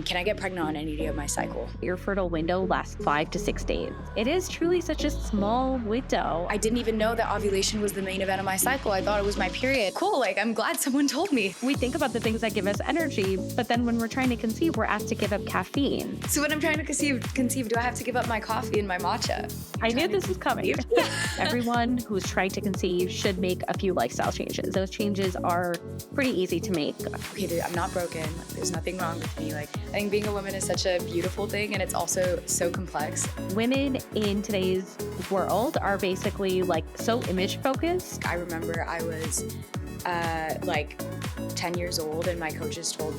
Can I get pregnant on any day of my cycle? Your fertile window lasts 5 to 6 days. It is truly such a small window. I didn't even know that ovulation was the main event of my cycle. I thought it was my period. Cool, like I'm glad someone told me. We think about the things that give us energy, but then when we're trying to conceive, we're asked to give up caffeine. So when I'm trying to conceive, do I have to give up my coffee and my matcha? I knew this was coming. Everyone who's trying to conceive should make a few lifestyle changes. Those changes are pretty easy to make. Okay, dude, I'm not broken. There's nothing wrong with me. Like, I think being a woman is such a beautiful thing, and it's also so complex. Women in today's world are basically like so image focused. I remember I was like 10 years old, and my coaches told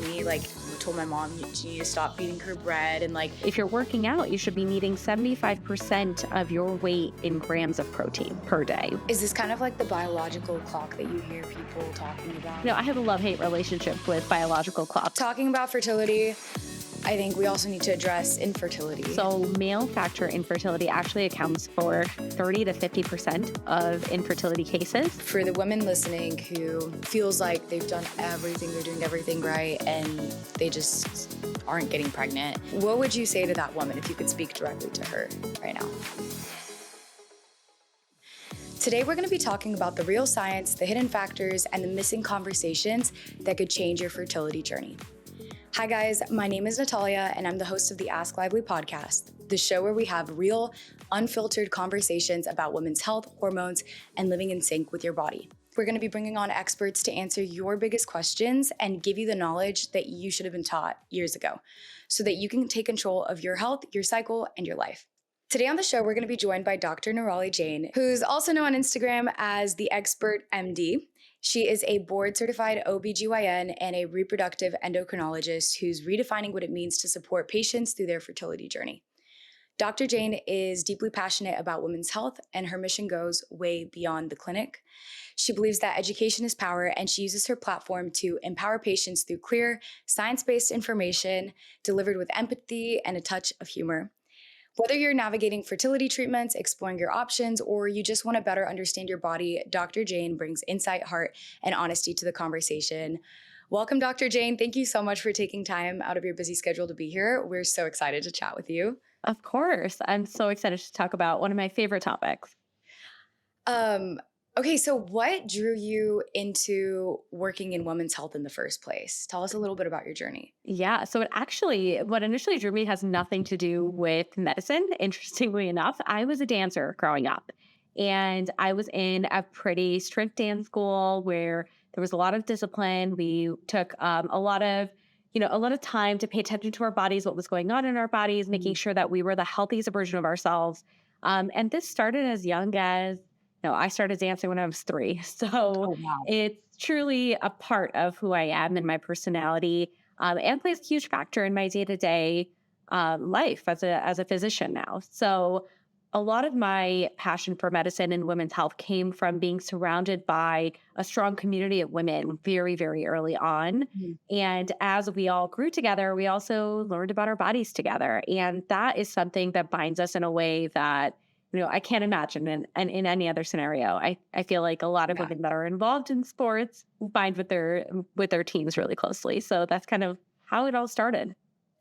my mom you need to stop feeding her bread, and like If you're working out, you should be needing 75% of your weight in grams of protein per day. is this kind of like the biological clock that you hear people talking about? I have a love-hate relationship with biological clocks. Talking about fertility, I think we also need to address infertility. So male factor infertility actually accounts for 30 to 50% of infertility cases. for the women listening who feels like they've done everything, they're doing everything right, and they just aren't getting pregnant, what would you say to that woman if you could speak directly to her right now? Today, we're going to be talking about the real science, the hidden factors, and the missing conversations that could change your fertility journey. Hi guys, my name is Nathalia, and I'm the host of the Ask Lively podcast, the show where we have real, unfiltered conversations about women's health, hormones, and living in sync with your body. We're going to be bringing on experts to answer your biggest questions and give you the knowledge that you should have been taught years ago so that you can take control of your health, your cycle, and your life. Today on the show, we're going to be joined by Dr. Nirali Jain, who's also known on Instagram as the Expert MD. She is a board-certified OBGYN and a reproductive endocrinologist who's redefining what it means to support patients through their fertility journey. Dr. Jain is deeply passionate about women's health, and her mission goes way beyond the clinic. She believes that education is power, and she uses her platform to empower patients through clear, science-based information delivered with empathy and a touch of humor. Whether you're navigating fertility treatments, exploring your options, or you just want to better understand your body, Dr. Jain brings insight, heart, and honesty to the conversation. Welcome, Dr. Jain. Thank you so much for taking time out of your busy schedule to be here. We're so excited to chat with you. Of course. I'm so excited to talk about one of my favorite topics. Okay, so what drew you into working in women's health in the first place? Tell us a little bit about your journey. Yeah. So what initially drew me has nothing to do with medicine. Interestingly enough, I was a dancer growing up, and I was in a pretty strict dance school where there was a lot of discipline. We took a lot of time to pay attention to our bodies, what was going on in our bodies, making sure that we were the healthiest version of ourselves. And this started as young as I started dancing when I was 3. So Wow. it's truly a part of who I am and my personality, and plays a huge factor in my day-to-day life as a physician now. So a lot of my passion for medicine and women's health came from being surrounded by a strong community of women very, very early on. And as we all grew together, we also learned about our bodies together. And that is something that binds us in a way that I can't imagine in any other scenario. I feel like a lot of women that are involved in sports bind with their teams really closely. So that's kind of how it all started.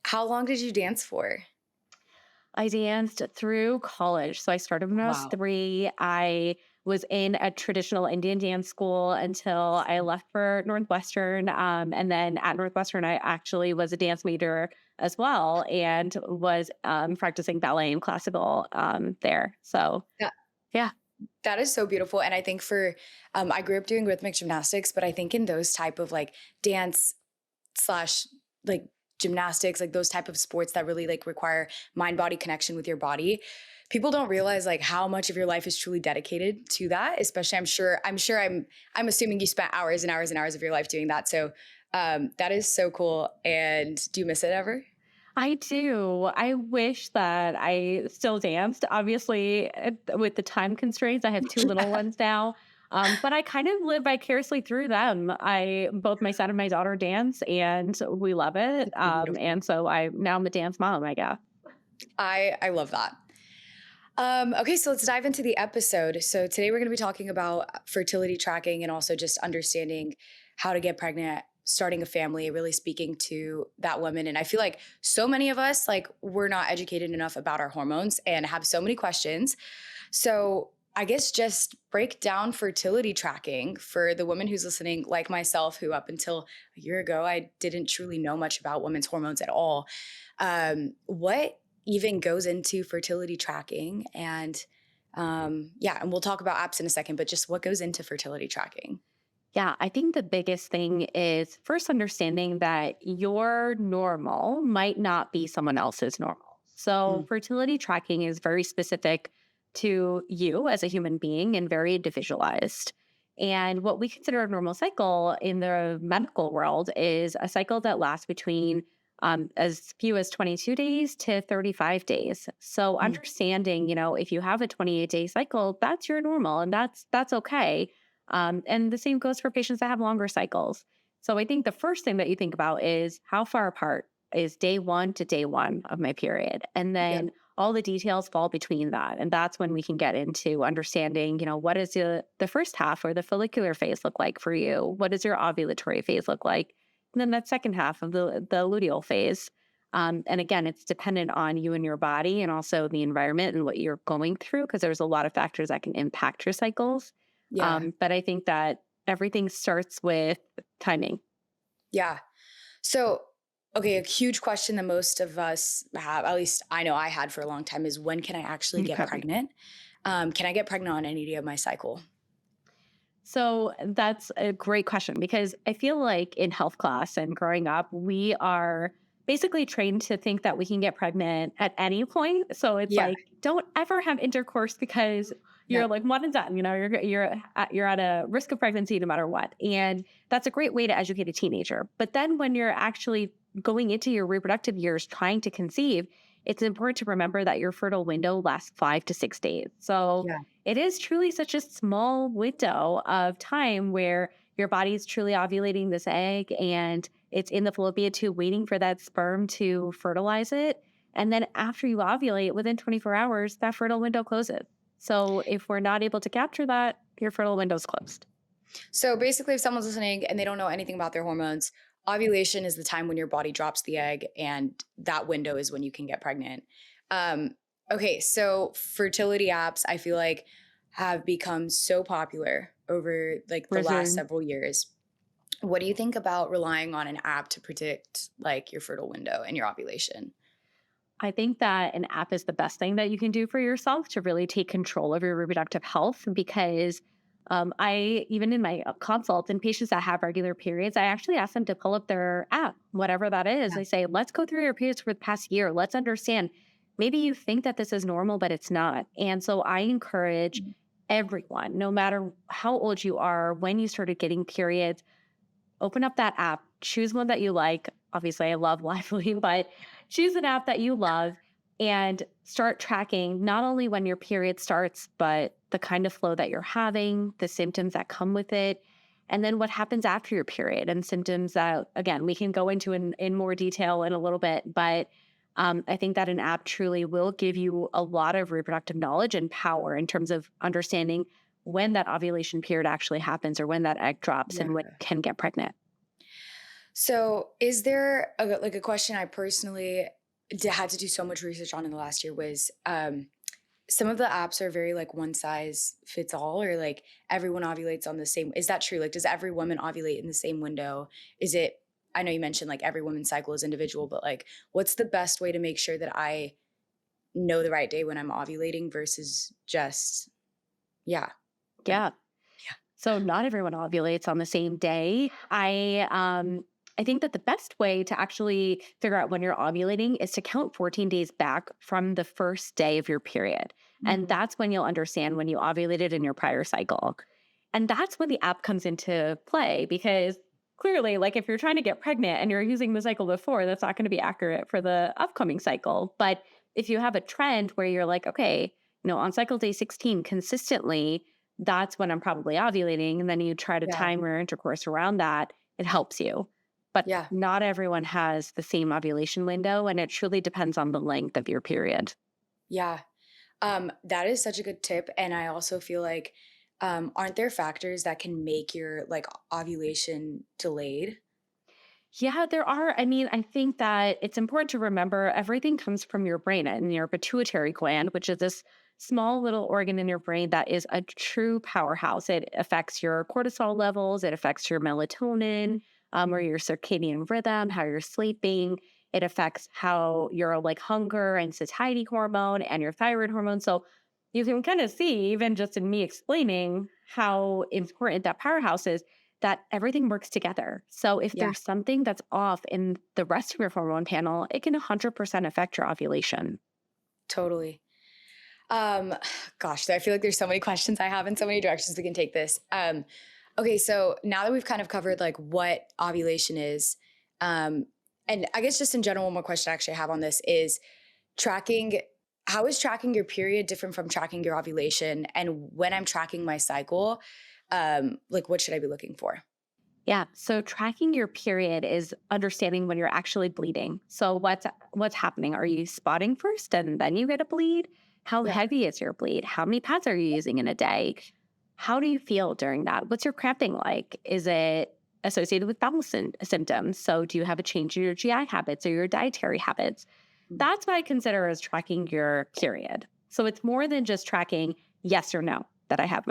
How long did you dance for? I danced through college. So I started when I was Wow. 3. I was in a traditional Indian dance school until I left for Northwestern. And then at Northwestern, I actually was a dance major as well, and was practicing ballet and classical there. So, Yeah. yeah. That is so beautiful. And I think I grew up doing rhythmic gymnastics, but I think in those type of like dance slash like gymnastics, like those type of sports that really like require mind-body connection with your body, people don't realize like how much of your life is truly dedicated to that. Especially, I'm assuming you spent hours and hours and hours of your life doing that. So that is so cool. And do you miss it ever? I do. I wish that I still danced. Obviously, with the time constraints, I have 2 little ones now. But I kind of live vicariously through them. Both my son and my daughter dance, and we love it. And so I'm a dance mom, I guess. I love that. Okay, so let's dive into the episode. So today we're going to be talking about fertility tracking and also just understanding how to get pregnant, starting a family, really speaking to that woman. And I feel like so many of us, like, we're not educated enough about our hormones and have so many questions. So I guess just break down fertility tracking for the woman who's listening, like myself, who up until a year ago, I didn't truly know much about women's hormones at all. What even goes into fertility tracking? And yeah, and we'll talk about apps in a second, but just what goes into fertility tracking? Yeah, I think the biggest thing is first understanding that your normal might not be someone else's normal. So, Mm, fertility tracking is very specific to you as a human being and very individualized. And what we consider a normal cycle in the medical world is a cycle that lasts between as few as 22 days to 35 days. So, mm, understanding, if you have a 28-day cycle, that's your normal and that's okay, and the same goes for patients that have longer cycles. So I think the first thing that you think about is how far apart is day one to day one of my period. And yep. then all the details fall between that. And that's when we can get into understanding, what does the first half or the follicular phase look like for you? What does your ovulatory phase look like? And then that second half of the luteal phase. And again, it's dependent on you and your body and also the environment and what you're going through, because there's a lot of factors that can impact your cycles. Yeah. But I think that everything starts with timing. Yeah. So, okay, a huge question that most of us have, at least I know I had for a long time, is when can I actually get Okay. pregnant? Can I get pregnant on any day of my cycle? So that's a great question because I feel like in health class and growing up, we are basically trained to think that we can get pregnant at any point. So it's Yeah. like, don't ever have intercourse because you're Yep. like one and done. You're at a risk of pregnancy no matter what, and that's a great way to educate a teenager. But then when you're actually going into your reproductive years trying to conceive, it's important to remember that your fertile window lasts 5 to 6 days. So Yeah. it is truly such a small window of time where your body is truly ovulating this egg and it's in the fallopian tube waiting for that sperm to fertilize it. And then after you ovulate, within 24 hours, that fertile window closes. So if we're not able to capture that, your fertile window is closed. So basically, if someone's listening and they don't know anything about their hormones, ovulation is the time when your body drops the egg, and that window is when you can get pregnant. Um, okay, so fertility apps, I feel like, have become so popular over like the last Resume. several years. What do you think about relying on an app to predict like your fertile window and your ovulation? I think that an app is the best thing that you can do for yourself to really take control of your reproductive health because I, even in my consult and patients that have regular periods, I actually ask them to pull up their app, whatever that is. Yeah. I say, let's go through your periods for the past year. Let's understand. Maybe you think that this is normal, but it's not. And so I encourage Mhm. everyone, no matter how old you are, when you started getting periods, open up that app, choose one that you like. Obviously, I love Lively, but choose an app that you love and start tracking not only when your period starts, but the kind of flow that you're having, the symptoms that come with it, and then what happens after your period and symptoms that, again, we can go into in more detail in a little bit. But I think that an app truly will give you a lot of reproductive knowledge and power in terms of understanding when that ovulation period actually happens or when that egg drops and when Yeah. you can get pregnant. So, is there a question I personally had to do so much research on in the last year was some of the apps are very like one size fits all, or like everyone ovulates on the same. Is that true? Like, does every woman ovulate in the same window? Is it? I know you mentioned like every woman's cycle is individual, but like, what's the best way to make sure that I know the right day when I'm ovulating versus just yeah, like Yeah. So not everyone ovulates on the same day. I think that the best way to actually figure out when you're ovulating is to count 14 days back from the first day of your period. And Mhm. that's when you'll understand when you ovulated in your prior cycle. And that's when the app comes into play because clearly, like if you're trying to get pregnant and you're using the cycle before, that's not going to be accurate for the upcoming cycle. But if you have a trend where you're like, okay, on cycle day 16 consistently, that's when I'm probably ovulating. And then you try to Yeah, time your intercourse around that, it helps you. But yeah. not everyone has the same ovulation window, and it truly depends on the length of your period. Yeah. That is such a good tip. And I also feel like, aren't there factors that can make your like ovulation delayed? Yeah, there are. I mean, I think that it's important to remember everything comes from your brain and your pituitary gland, which is this small little organ in your brain that is a true powerhouse. It affects your cortisol levels, it affects your melatonin, or your circadian rhythm, how you're sleeping. It affects how your like hunger and satiety hormone and your thyroid hormone. So you can kind of see, even just in me explaining how important that powerhouse is, that everything works together. So if Yeah, there's something that's off in the rest of your hormone panel, it can 100% affect your ovulation. totally. Um, Gosh, I feel like there's so many questions I have and so many directions we can take this. Okay, so now that we've kind of covered like what ovulation is, um, and I guess just in general, one more question actually I have on this is tracking. How is tracking your period different from tracking your ovulation? And when I'm tracking my cycle, like what should I be looking for? Yeah. So tracking your period is understanding when you're actually bleeding. So what's happening? Are you spotting first and then you get a bleed? How Yeah, heavy is your bleed? How many pads are you using in a day? How do you feel during that? What's your cramping like? Is it associated with bowel symptoms? So do you have a change in your GI habits or your dietary habits? mm, That's what I consider as tracking your period. So it's more than just tracking yes or no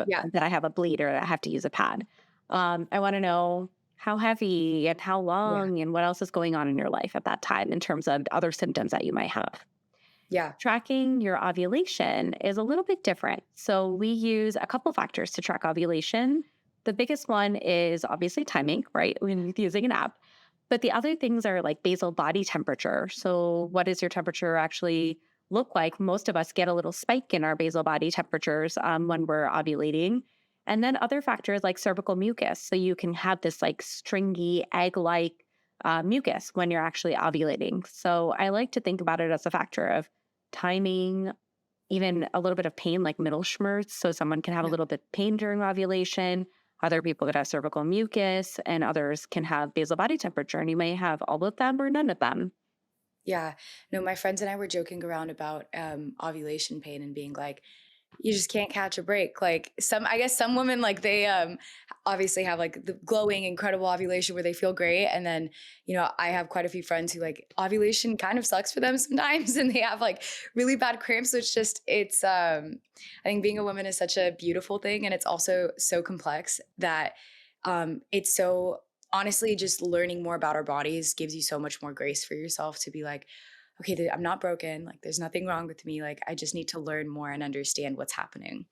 yeah, that I have a bleed or I have to use a pad. I want to know how heavy and how yeah, long and what else is going on in your life at that time in terms of other symptoms that you might have. yeah, Tracking your ovulation is a little bit different. So we use a couple factors to track ovulation. The biggest one is obviously timing, right? When using an app. But the other things are like basal body temperature. So what does your temperature actually look like? Most of us get a little spike in our basal body temperatures when we're ovulating. And then other factors like cervical mucus. So you can have this like stringy egg-like mucus when you're actually ovulating. So I like to think about it as a factor of timing, even a little bit of pain, like middle schmerz. So someone can have a yeah. little bit of pain during ovulation. Other people could have cervical mucus, and others can have basal body temperature. And you may have all of them or none of them. Yeah. No, my friends and I were joking around about ovulation pain and being like, you just can't catch a break. Like I guess some women like they obviously have like the glowing, incredible ovulation where they feel great. And then, I have quite a few friends who like ovulation kind of sucks for them sometimes and they have like really bad cramps. So I think being a woman is such a beautiful thing and it's also so complex that it's so honestly just learning more about our bodies gives you so much more grace for yourself to be like, okay, I'm not broken. Like, there's nothing wrong with me. Like, I just need to learn more and understand what's happening.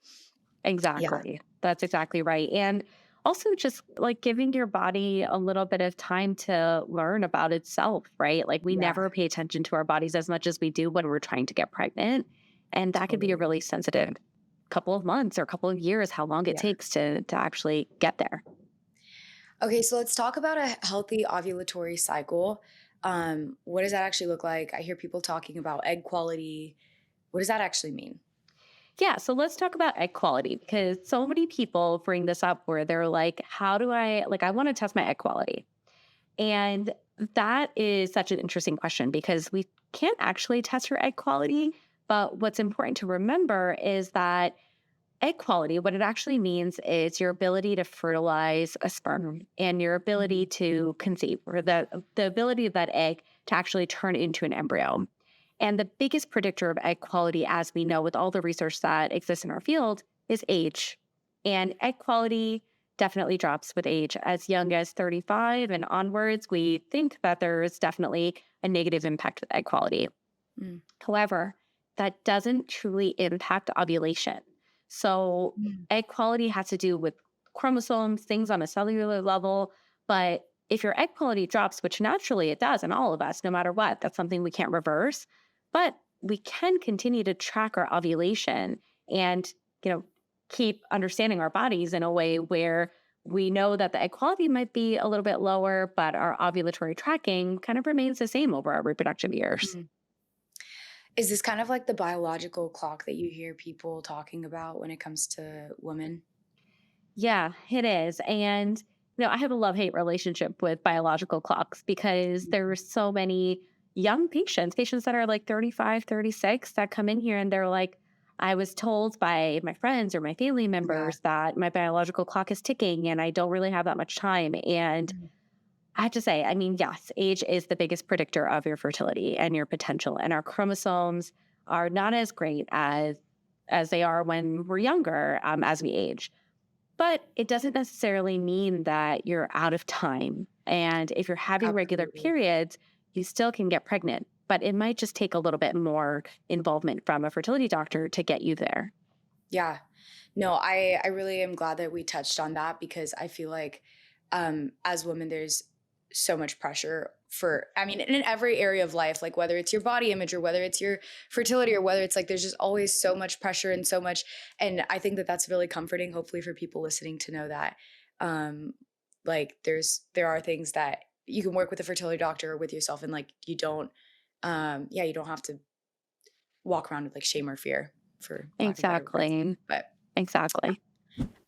Yeah. Exactly. That's exactly right. And also just like giving your body a little bit of time to learn about itself, right? Like we Yeah. never pay attention to our bodies as much as we do when we're trying to get pregnant. And that could be a Totally. really sensitive couple of months or a couple of years, how long it Yeah. takes to actually get there. Okay. So let's talk about a healthy ovulatory cycle. What does that actually look like? I hear people talking about egg quality. What does that actually mean? Yeah, so let's talk about egg quality because so many people bring this up where they're like, how do I want to test my egg quality? And that is such an interesting question because we can't actually test for egg quality. But what's important to remember is that egg quality, what it actually means is your ability to fertilize a sperm and your ability Mhm. to conceive, or the ability of that egg to actually turn into an embryo. And the biggest predictor of egg quality, as we know with all the research that exists in our field, is age. And egg quality definitely drops with age. As young as 35 and onwards, we think that there is definitely a negative impact with egg quality. Mm. However, that doesn't truly impact ovulation. So, Mm. egg quality has to do with chromosomes, things on a cellular level. But if your egg quality drops, which naturally it does in all of us, no matter what, that's something we can't reverse. But we can continue to track our ovulation and, you know, keep understanding our bodies in a way where we know that the egg quality might be a little bit lower, but our ovulatory tracking kind of remains the same over our reproductive years. Mm. Is this kind of like the biological clock that you hear people talking about when it comes to women? Yeah, it is. And, I have a love hate relationship with biological clocks because there are so many young patients that are like 35, 36, that come in here and they're like, I was told by my friends or my family Yeah. members that my biological clock is ticking and I don't really have that much time. And Mhm. I have to say, I mean, yes, age is the biggest predictor of your fertility and your potential. And our chromosomes are not as great as they are when we're younger, as we age. But it doesn't necessarily mean that you're out of time. And if you're having regular Absolutely. periods, you still can get pregnant. But it might just take a little bit more involvement from a fertility doctor to get you there. Yeah. No, I really am glad that we touched on that because I feel like as women there's so much pressure for I mean in every area of life, like whether it's your body image or whether it's your fertility or whether it's like there's just always so much pressure and so much, and I think that that's really comforting hopefully for people listening to know that um like there are things that you can work with a fertility doctor or with yourself, and like you don't yeah, you don't have to walk around with like shame or fear, for lack of better words. Exactly. But Exactly.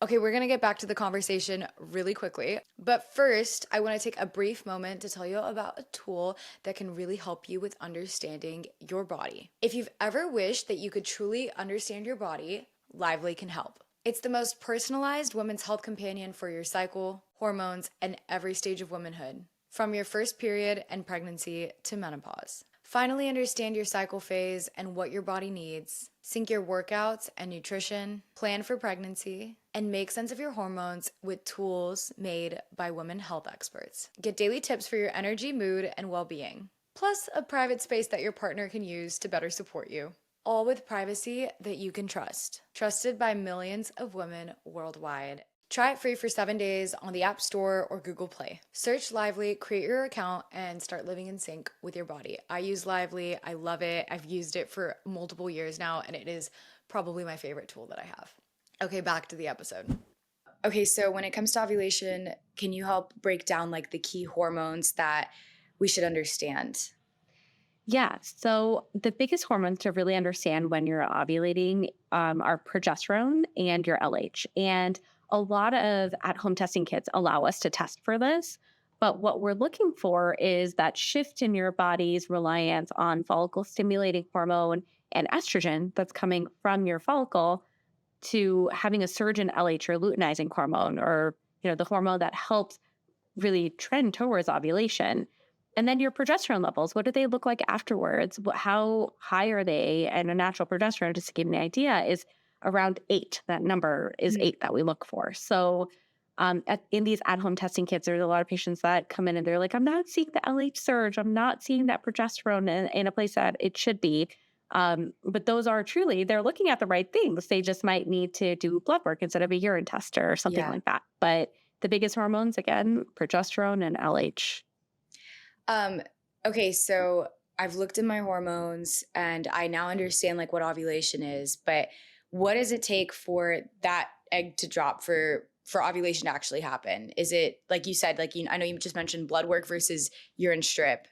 okay, we're going to get back to the conversation really quickly. But first, I want to take a brief moment to tell you about a tool that can really help you with understanding your body. If you've ever wished that you could truly understand your body, Lively can help. It's the most personalized women's health companion for your cycle, hormones, and every stage of womanhood, from your first period and pregnancy to menopause. Finally, understand your cycle phase and what your body needs. Sync your workouts and nutrition, plan for pregnancy, and make sense of your hormones with tools made by women health experts. Get daily tips for your energy, mood, and well being, plus a private space that your partner can use to better support you. All with privacy that you can trust. Trusted by millions of women worldwide. Try it free for 7 days on the App Store or Google Play. Search Lively, create your account, and start living in sync with your body. I use Lively. I love it. I've used it for multiple years now, and it is probably my favorite tool that I have. Okay, back to the episode. Okay, so when it comes to ovulation, can you help break down like the key hormones that we should understand? Yeah. So the biggest hormones to really understand when you're ovulating are progesterone and your LH. And a lot of at home testing kits allow us to test for this. But what we're looking for is that shift in your body's reliance on follicle stimulating hormone and estrogen that's coming from your follicle to having a surge in LH or luteinizing hormone, or the hormone that helps really trend towards ovulation. And then your progesterone levels, what do they look like afterwards? How high are they? And a natural progesterone, just to give you an idea, is around 8. That number is 8 that we look for. So in these at-home testing kits, there's a lot of patients that come in and they're like, I'm not seeing the LH surge. I'm not seeing that progesterone in a place that it should be. But those are truly, they're looking at the right things. They just might need to do blood work instead of a urine test or something Yeah. like that. But the biggest hormones, again, progesterone and LH. Um, okay, so I've looked at my hormones and I now understand like what ovulation is, but what does it take for that egg to drop for ovulation to actually happen? Is it like you said, like I know you just mentioned blood work versus urine strip.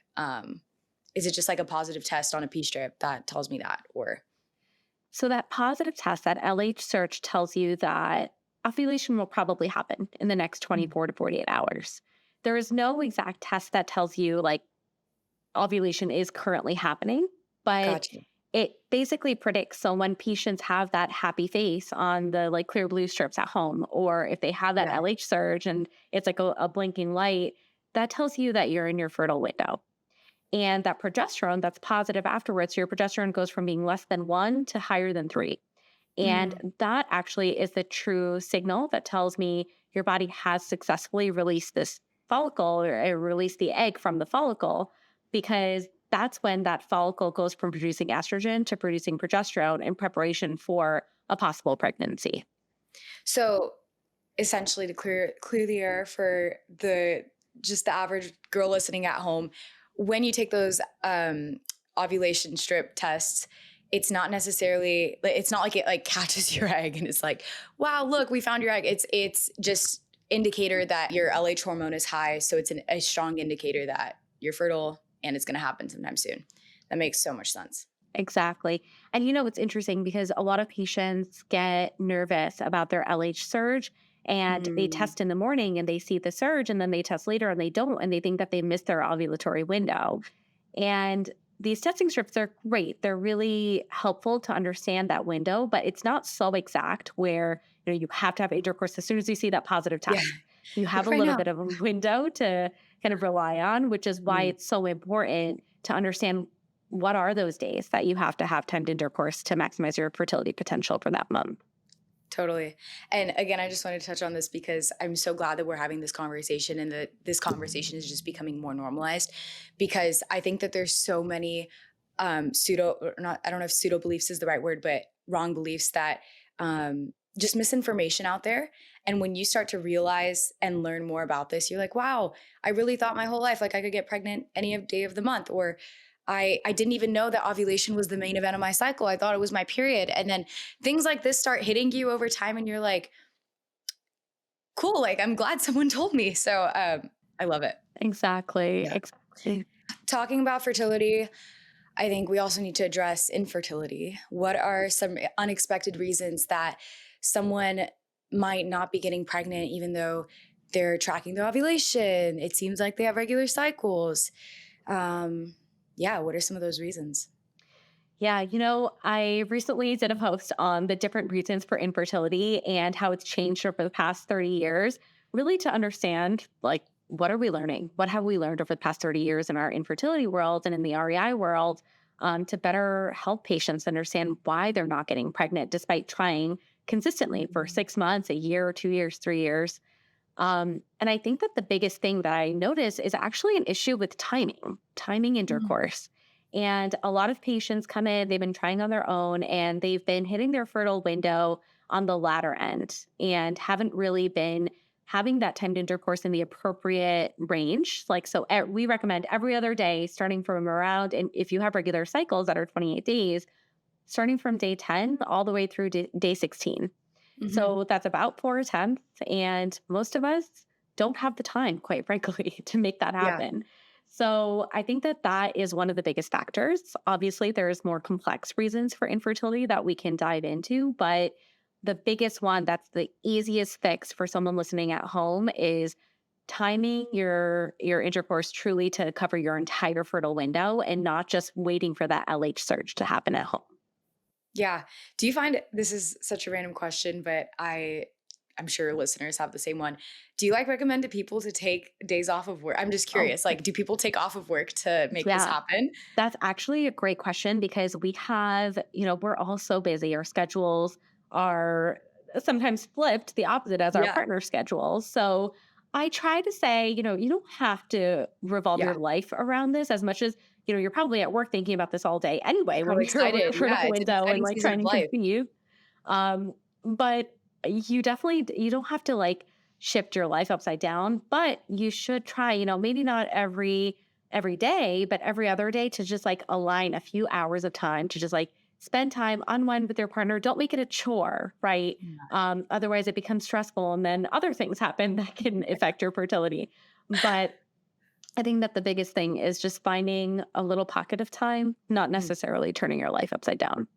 Is it just like a positive test on a pee strip that tells me that, or So that positive test, that LH search tells you that ovulation will probably happen in the next Mm. 24 to 48 hours. There is no exact test that tells you like ovulation is currently happening, but Gotcha. it basically predicts. So when patients have that happy face on the like clear blue strips at home, or if they have that Yeah. LH surge and it's like a blinking light, that tells you that you're in your fertile window. And that progesterone that's positive afterwards, your progesterone goes from being less than 1 to higher than 3. Mm. And that actually is the true signal that tells me your body has successfully released this follicle, or released the egg from the follicle, because that's when that follicle goes from producing estrogen to producing progesterone in preparation for a possible pregnancy. So essentially to clear the air for the just the average girl listening at home, when you take those ovulation strip tests, it's not necessarily it's not like it like catches your egg and it's like, wow, look, we found your egg. It's just indicator that your LH hormone is high, so it's a strong indicator that you're fertile and it's going to happen sometime soon. That makes so much sense. Exactly. And it's interesting because a lot of patients get nervous about their LH surge, and they Mm, test in the morning and they see the surge, and then they test later and they don't, and they think that they missed their ovulatory window. And these testing strips are great. They're really helpful to understand that window, but it's not so exact where, you have to have intercourse as soon as you see that positive Yeah. test. You have Like a right little now. bit of a window to kind of rely on, which is why Mm. it's so important to understand what are those days that you have to have timed intercourse to maximize your fertility potential for that month. Totally. And again, I just wanted to touch on this because I'm so glad that we're having this conversation and that this conversation is just becoming more normalized because I think that there's so many pseudo or not, I don't know if pseudo beliefs is the right word, but wrong beliefs that just misinformation out there. And when you start to realize and learn more about this, you're like, wow, I really thought my whole life like I could get pregnant any day of the month, or I didn't even know that ovulation was the main event of my cycle. I thought it was my period. And then things like this start hitting you over time and you're like, cool, like I'm glad someone told me. So I love it. Exactly. Yeah. Exactly. Talking about fertility, I think we also need to address infertility. What are some unexpected reasons that someone might not be getting pregnant even though they're tracking their ovulation? It seems like they have regular cycles. Um, yeah, what are some of those reasons? Yeah, I recently did a post on the different reasons for infertility and how it's changed over the past 30 years, really to understand like what are we learning? What have we learned over the past 30 years in our infertility world and in the REI world to better help patients understand why they're not getting pregnant despite trying consistently for Mhm. 6 months, a year, 2 years, 3 years. And I think that the biggest thing that I notice is actually an issue with timing Mm. intercourse. And a lot of patients come in, they've been trying on their own and they've been hitting their fertile window on the latter end and haven't really been having that timed intercourse in the appropriate range. Like, so we recommend every other day, starting from around, and if you have regular cycles that are 28 days, starting from day 10 all the way through day 16. Mhm. So that's about 4 attempts. And most of us don't have the time, quite frankly, to make that Yeah. happen. So I think that that is one of the biggest factors. Obviously, there's more complex reasons for infertility that we can dive into, but the biggest one that's the easiest fix for someone listening at home is timing your intercourse truly to cover your entire fertile window and not just waiting for that LH surge to happen at home. Yeah. Do you find this is such a random question, but I'm sure listeners have the same one. Do you like recommend to people to take days off of work? I'm just Oh, curious. Like, do people take off of work to make this yeah. happen? That's actually a great question because we have, we're all so busy. Our schedules are sometimes flipped the opposite as our Yeah. partner schedules. So I try to say, you don't have to revolve Yeah. your life around this as much as, you're probably at work thinking about this all day You're anyway when probably you're over excited. your fertile Yeah. It's an window and exciting like season trying of to life. conceive. But you don't have to like shift your life upside down, but you should try, maybe not every day, but every other day to just like align a few hours of time to just like spend time, unwind with your partner. Don't make it a chore, right? Yeah. Otherwise it becomes stressful and then other things happen that can affect your fertility. But I think that the biggest thing is just finding a little pocket of time, not Mhm. necessarily turning your life upside down.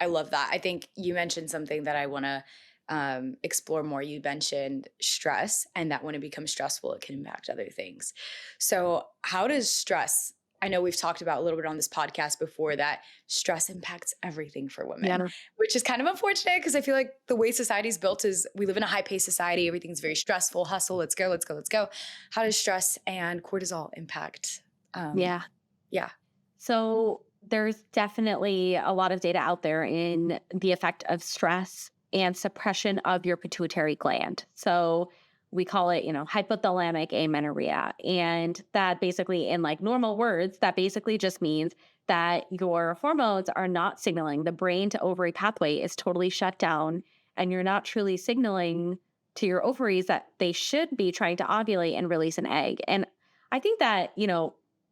I love that. I think you mentioned something that I want to explore more. You mentioned stress, and that when it becomes stressful, it can impact other things. So, how does stress? I know we've talked about a little bit on this podcast before that stress impacts everything for women, Yeah. which is kind of unfortunate because I feel like the way society's built is we live in a high paced society. Everything's very stressful, hustle, let's go, let's go, let's go. How does stress and cortisol impact? Um, Yeah. yeah. So there's definitely a lot of data out there in the effect of stress and suppression of your pituitary gland. So we call it, hypothalamic amenorrhea. And that basically, in like normal words, that basically just means that your hormones are not signaling. The brain to ovary pathway is totally shut down, and you're not truly signaling to your ovaries that they should be trying to ovulate and release an egg. And I think that,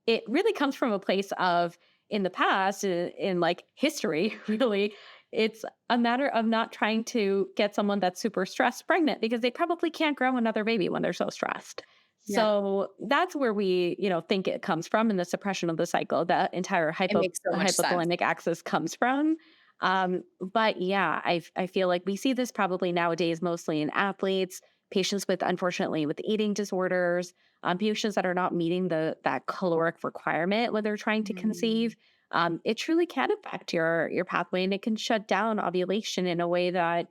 it really comes from a place of in the past, in like history, really, it's a matter of not trying to get someone that's super stressed pregnant because they probably can't grow another baby when they're so stressed. Yeah. So that's where we, think it comes from in the suppression of the cycle. The entire It makes so much sense. hypothalamic axis comes from. But yeah, I feel like we see this probably nowadays mostly in athletes, patients with, unfortunately, with eating disorders, patients that are not meeting that caloric requirement when they're trying to Mm. conceive. It truly can affect your pathway, and it can shut down ovulation in a way that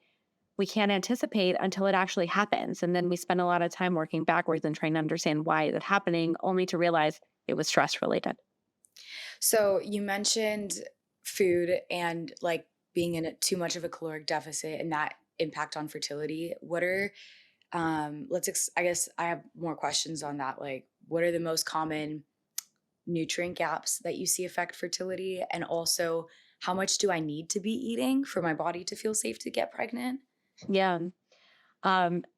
we can't anticipate until it actually happens. And then we spend a lot of time working backwards and trying to understand why it's happening, only to realize it was stress related. So you mentioned food and like being in too much of a caloric deficit and that impact on fertility. What are I guess I have more questions on that. Like, what are the most common nutrient gaps that you see affect fertility? And also, how much do I need to be eating for my body to feel safe to get pregnant? Yeah.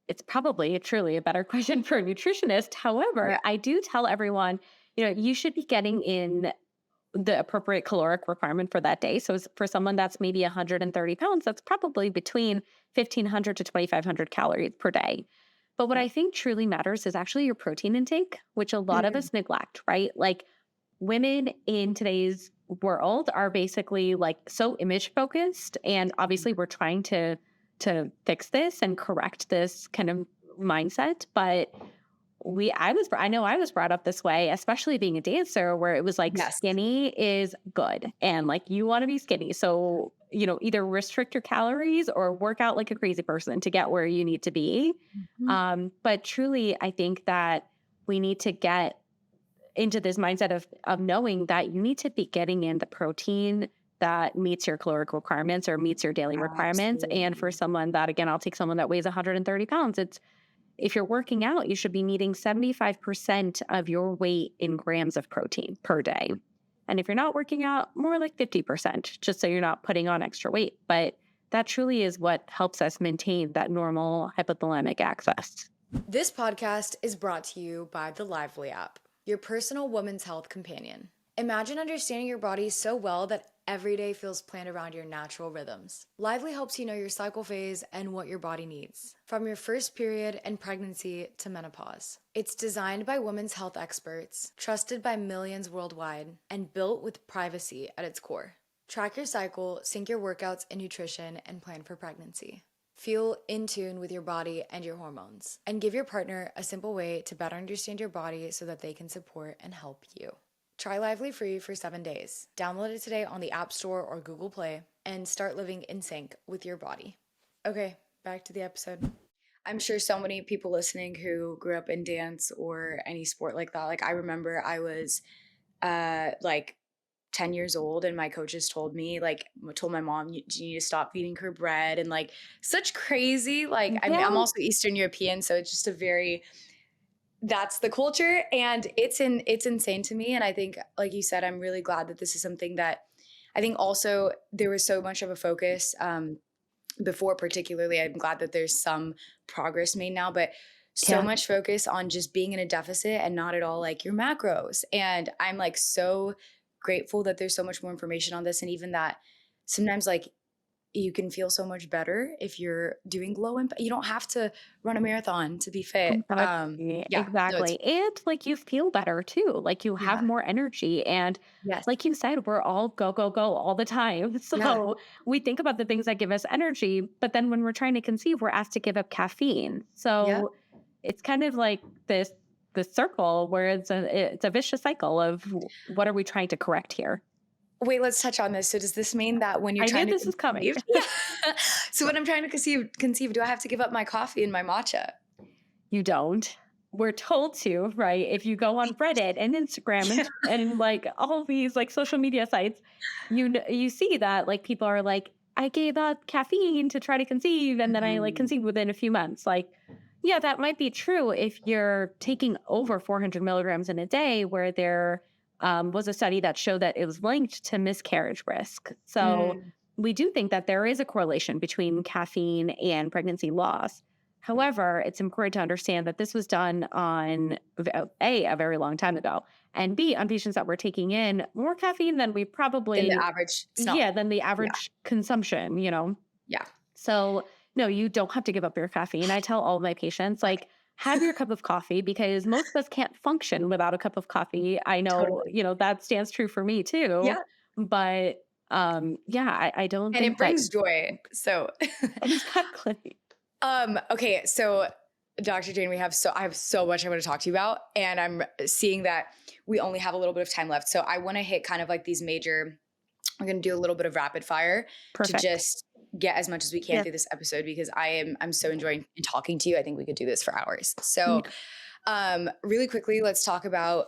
It's probably truly a better question for a nutritionist. Yeah. However, I do tell everyone, you should be getting in the appropriate caloric requirement for that day. So for someone that's maybe 130 pounds, that's probably between 1,500 to 2,500 calories per day. But what Okay. I think truly matters is actually your protein intake, which a lot of Mm. us neglect, right? Like women in today's world are basically like so image focused, and obviously we're trying to fix this and correct this kind of mindset, but I know I was brought up this way, especially being a dancer, where it was like Yes. skinny is good and like you want to be skinny. So, either restrict your calories or work out like a crazy person to get where you need to be. Mhm. But truly, I think that we need to get into this mindset of knowing that you need to be getting in the protein that meets your caloric requirements or meets your daily requirements. And for Absolutely. someone that, again, I'll take someone that weighs 130 pounds, it's if you're working out, you should be needing 75% of your weight in grams of protein per day. And if you're not working out, more like 50%, just so you're not putting on extra weight. But that truly is what helps us maintain that normal hypothalamic axis. This podcast is brought to you by the Lively app, your personal woman's health companion. Imagine understanding your body so well that every day feels planned around your natural rhythms. Lively helps you know your cycle phase and what your body needs, from your first period and pregnancy to menopause. It's designed by women's health experts, trusted by millions worldwide, and built with privacy at its core. Track your cycle, sync your workouts and nutrition, and plan for pregnancy. Feel in tune with your body and your hormones, and give your partner a simple way to better understand your body so that they can support and help you. Try Lively free for 7 days. Download it today on the App Store or Google Play and start living in sync with your body. Okay, back to the episode. I'm sure so many people listening who grew up in dance or any sport like that. Like I remember I was like 10 years old and my coaches told me like told my mom you need to stop feeding her bread and like such crazy like I'm Yeah. also Eastern European, so it's just a very that's the culture, and it's insane to me. And I think like you said, I'm really glad that this is something that I think also there was so much of a focus before. Particularly I'm glad that there's some progress made now, but so Yeah. much focus on just being in a deficit and not at all like your macros. And I'm like so grateful that there's so much more information on this, and even that sometimes like you can feel so much better if you're doing low impact. You don't have to run a marathon to be fit. Exactly, Yeah, no, it's exactly. And like you feel better too. Like you have yeah, more energy. And yes, like you said, we're all go, go, go all the time. yeah, So we think about the things that give us energy, but then when we're trying to conceive, we're asked to give up caffeine. yeah. So it's kind of like this circle where it's a vicious cycle of what are we trying to correct here? Wait, let's touch on this. So does this mean that when you're I knew trying to this was coming. conceive, yeah. So when I'm trying to conceive, do I have to give up my coffee and my matcha? You don't. We're told to, right? If you go on Reddit and Instagram Yeah. and like all these like social media sites, you see that like people are like, I gave up caffeine to try to conceive, and then I like Mhm. conceived within a few months. Like, yeah, that might be true if you're taking over 400 milligrams in a day, where there was a study that showed that it was linked to miscarriage risk. So Mm. we do think that there is a correlation between caffeine and pregnancy loss. However, it's important to understand that this was done on a very long time ago, and B, on patients that were taking in more caffeine than we In the probably, average, it's not yeah, than the yeah, average consumption. yeah. So, no, you don't have to give up your caffeine. I tell all of my patients, Okay, like, have your cup of coffee because most of us can't function without a cup of coffee. I know, totally. that stands true for me too. Yeah, But yeah, I don't and it think that brings joy. So exactly. Okay, so Dr. Jane, I have so much I want to talk to you about, and I'm seeing that we only have a little bit of time left. So I want to hit kind of like these major. I'm going to do a little bit of rapid fire to Perfect. just get as much as we can Yeah. through this episode because I'm so enjoying talking to you. I think we could do this for hours. So, Yeah. really quickly, let's talk about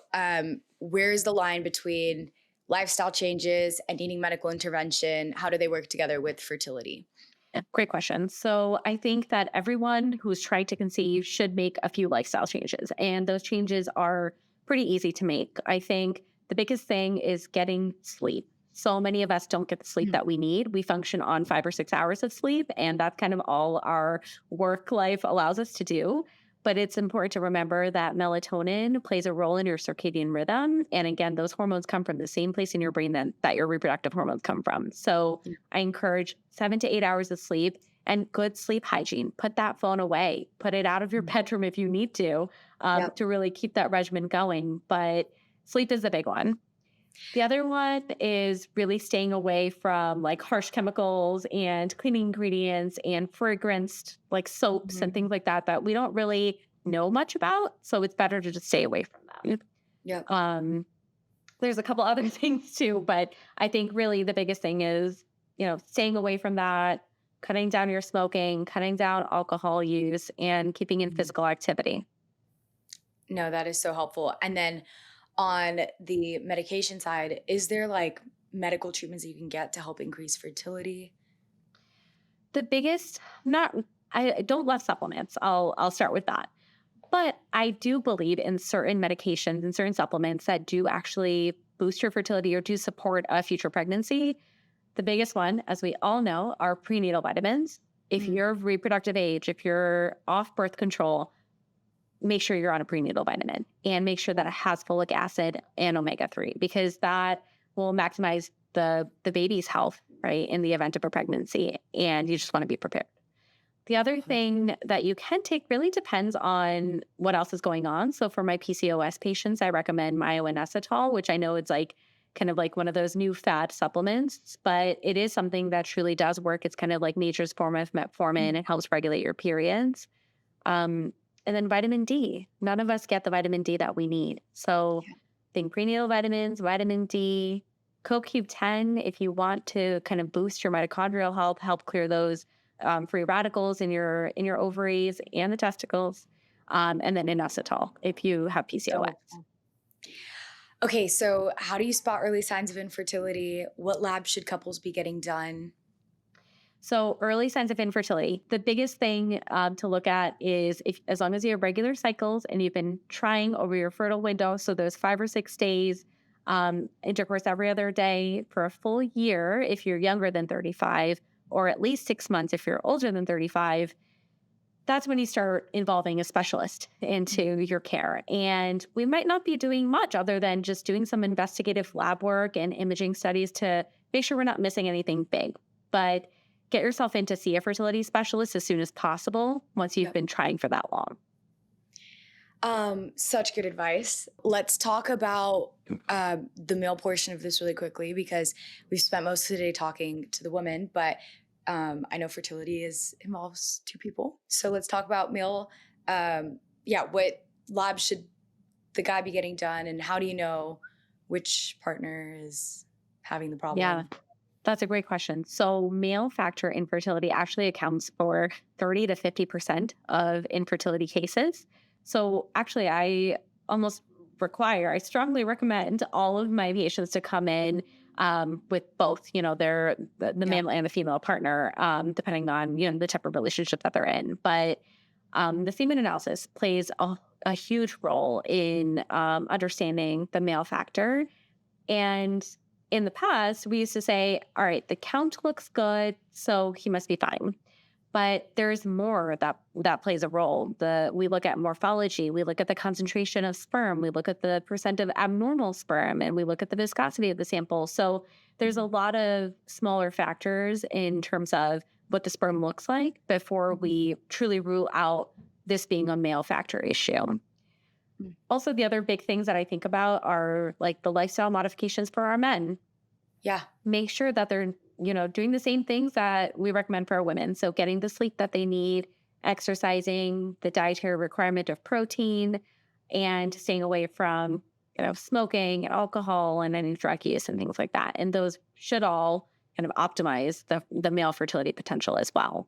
where's the line between lifestyle changes and needing medical intervention? How do they work together with fertility? Yeah, great question. So I think that everyone who's trying to conceive should make a few lifestyle changes, and those changes are pretty easy to make. I think the biggest thing is getting sleep. So many of us don't get the sleep Mhm. that we need. We function on 5 or 6 hours of sleep, and that's kind of all our work life allows us to do. But it's important to remember that melatonin plays a role in your circadian rhythm. And again, those hormones come from the same place in your brain that your reproductive hormones come from. So I encourage 7 to 8 hours of sleep and good sleep hygiene. Put that phone away, put it out of your Mhm. bedroom if you need to really keep that regimen going. But sleep is a big one. The other one is really staying away from like harsh chemicals and cleaning ingredients and fragranced like soaps and Mhm. things like that we don't really know much about. So it's better to just stay away from them. Yep. Um, there's a couple other things too, but I think really the biggest thing is, staying away from that, cutting down your smoking, cutting down alcohol use, and keeping in Mhm. physical activity. No, that is so helpful. And then on the medication side, is there like medical treatments that you can get to help increase fertility? The biggest, not, I don't love supplements. I'll start with that. But I do believe in certain medications and certain supplements that do actually boost your fertility or do support a future pregnancy. The biggest one, as we all know, are prenatal vitamins. If Mhm. you're of reproductive age, if you're off birth control, make sure you're on a prenatal vitamin and make sure that it has folic acid and omega-3 because that will maximize the baby's health, right, in the event of a pregnancy. And you just want to be prepared. The other thing that you can take really depends on what else is going on. So for my PCOS patients, I recommend myoinositol, which I know it's like kind of like one of those new fad supplements, but it is something that truly does work. It's kind of like nature's form of metformin. Mhm. It helps regulate your periods. Um, and then vitamin D. None of us get the vitamin D that we need. So think prenatal vitamins, vitamin D, CoQ10 if you want to kind of boost your mitochondrial health, help clear those free radicals in your ovaries and the testicles, and then inositol if you have So PCOS. helpful. Okay, so how do you spot early signs of infertility? What labs should couples be getting done? So early signs of infertility. The biggest thing to look at is if, as long as you have regular cycles and you've been trying over your fertile window, so those 5 or 6 days, intercourse every other day for a full year if you're younger than 35, or at least 6 months if you're older than 35. That's when you start involving a specialist Mhm. into your care. And we might not be doing much other than just doing some investigative lab work and imaging studies to make sure we're not missing anything big. But get yourself in to see a fertility specialist as soon as possible once you've Yep. been trying for that long. Such good advice. Let's talk about the male portion of this really quickly because we've spent most of the day talking to the women, but I know fertility involves two people. So let's talk about male. Yeah, what labs should the guy be getting done, and how do you know which partner is having the Yeah, problem? that's a great question. So, male factor infertility actually accounts for 30 to 50% of infertility cases. So, actually, I strongly recommend all of my patients to come in with both, the Yeah. male and the female partner, depending on, the type of relationship that they're in. But the semen analysis plays a huge role in understanding the male factor. And in the past, we used to say, all right, the count looks good, so he must be fine. But there's more that plays a role. We look at morphology, we look at the concentration of sperm, we look at the percent of abnormal sperm, and we look at the viscosity of the sample. So there's a Mhm. lot of smaller factors in terms of what the sperm looks like before Mhm. we truly rule out this being a male factor issue. Mm. Also, the other big things that I think about are like the lifestyle modifications for our men. Yeah. Make sure that they're, doing the same things that we recommend for our women. So getting the sleep that they need, exercising, the dietary requirement of protein, and staying away from, smoking and alcohol and any drug use and things like that. And those should all kind of optimize the male fertility potential as well.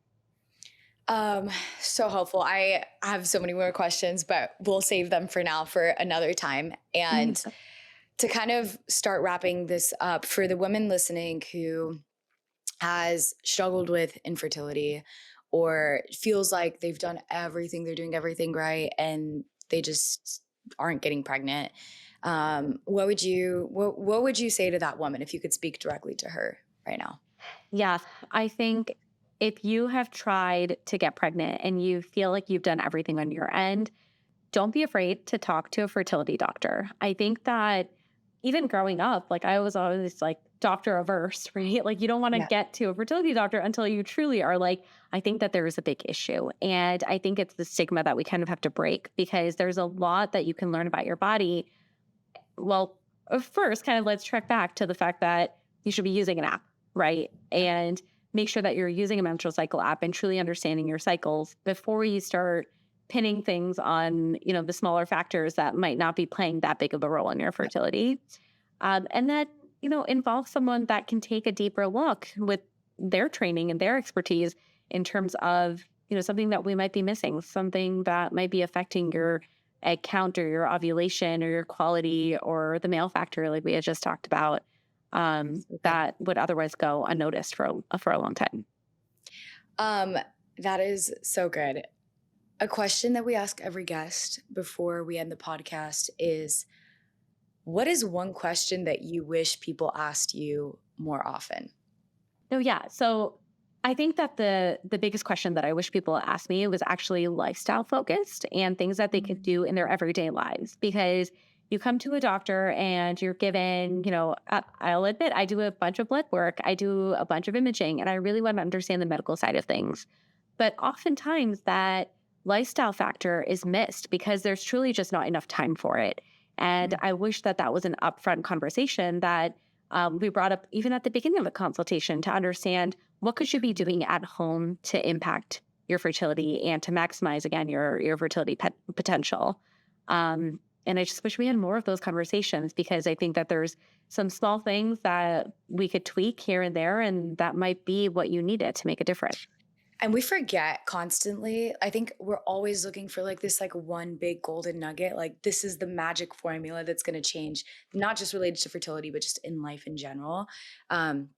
Um, so helpful. I have so many more questions, but we'll save them for now for another time. And to kind of start wrapping this up for the women listening who has struggled with infertility or feels like they've done everything, they're doing everything right, and they just aren't getting pregnant. What would you say to that woman if you could speak directly to her right now? Yeah, I think if you have tried to get pregnant and you feel like you've done everything on your end, don't be afraid to talk to a fertility doctor. I think that even growing up, like I was always like doctor averse, right? Like you don't want to Yeah. get to a fertility doctor until you truly are like, I think that there is a big issue. And I think it's the stigma that we kind of have to break because there's a lot that you can learn about your body. Well, first, kind of let's track back to the fact that you should be using an app, right? And make sure that you're using a menstrual cycle app and truly understanding your cycles before you start pinning things on, the smaller factors that might not be playing that big of a role in your fertility. And that, involve someone that can take a deeper look with their training and their expertise in terms of, something that we might be missing, something that might be affecting your egg count or your ovulation or your quality or the male factor, like we had just talked about, that would otherwise go unnoticed for a long time. Um, that is so good. A question that we ask every guest before we end the podcast is, what is one question that you wish people asked you more often? No, yeah. So I think that the biggest question that I wish people asked me was actually lifestyle focused and things that they could do in their everyday lives. Because you come to a doctor and you're given, I'll admit I do a bunch of blood work, I do a bunch of imaging, and I really want to understand the medical side of things. But oftentimes that lifestyle factor is missed because there's truly just not enough time for it. And I wish that that was an upfront conversation that we brought up even at the beginning of the consultation to understand what could you be doing at home to impact your fertility and to maximize again your fertility potential. And I just wish we had more of those conversations because I think that there's some small things that we could tweak here and there, and that might be what you needed to make a difference. And we forget constantly. I think we're always looking for like this like one big golden nugget. Like this is the magic formula that's going to change, not just related to fertility, but just in life in general. And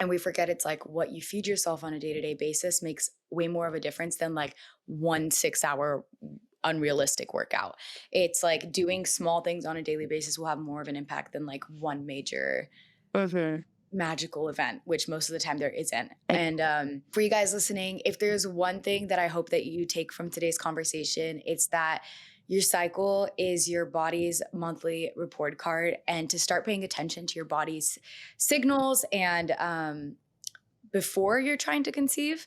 we forget it's like what you feed yourself on a day-to-day basis makes way more of a difference than like 1 6-hour unrealistic workout. It's like doing small things on a daily basis will have more of an impact than like one major magical event, which most of the time there isn't. And for you guys listening, if there's one thing that I hope that you take from today's conversation, it's that your cycle is your body's monthly report card, and to start paying attention to your body's signals and before you're trying to conceive,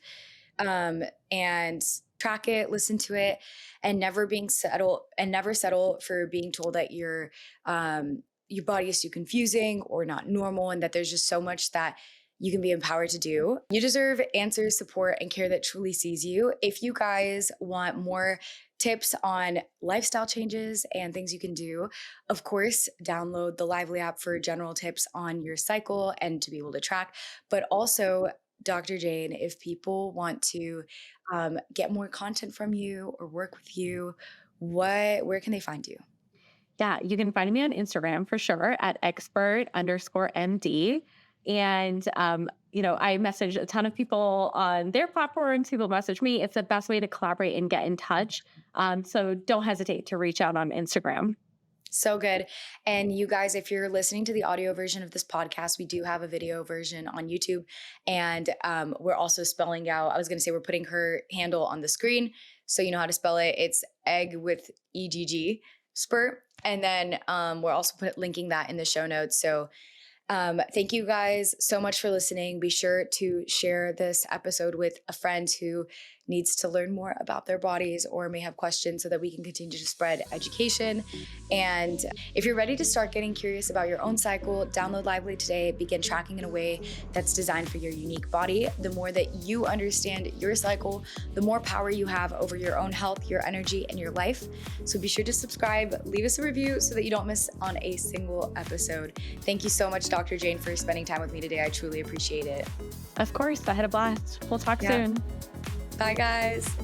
and track it, listen to it, and never settle for being told that your body is too confusing or not normal, and that there's just so much that you can be empowered to do. You deserve answers, support, and care that truly sees you. If you guys want more tips on lifestyle changes and things you can do, of course, download the Lively app for general tips on your cycle and to be able to track. But also, Dr. Jane, if people want to get more content from you or work with you, where can they find you? Yeah, you can find me on Instagram for sure at expert_MD. And, I message a ton of people on their platforms. People message me. It's the best way to collaborate and get in touch. So don't hesitate to reach out on Instagram. So good. And you guys, if you're listening to the audio version of this podcast, we do have a video version on YouTube. And we're also spelling out, I was going to say we're putting her handle on the screen, so you know how to spell it. It's egg with EGG, spurt. And then we're also linking that in the show notes. So thank you guys so much for listening. Be sure to share this episode with a friend who needs to learn more about their bodies or may have questions so that we can continue to spread education. And if you're ready to start getting curious about your own cycle, download Lively today. Begin tracking in a way that's designed for your unique body. The more that you understand your cycle, the more power you have over your own health, your energy, and your life. So be sure to subscribe, leave us a review so that you don't miss on a single episode. Thank you so much, Dr. Jain, for spending time with me today. I truly appreciate it. Of course, I had a blast. We'll talk soon. Bye, guys.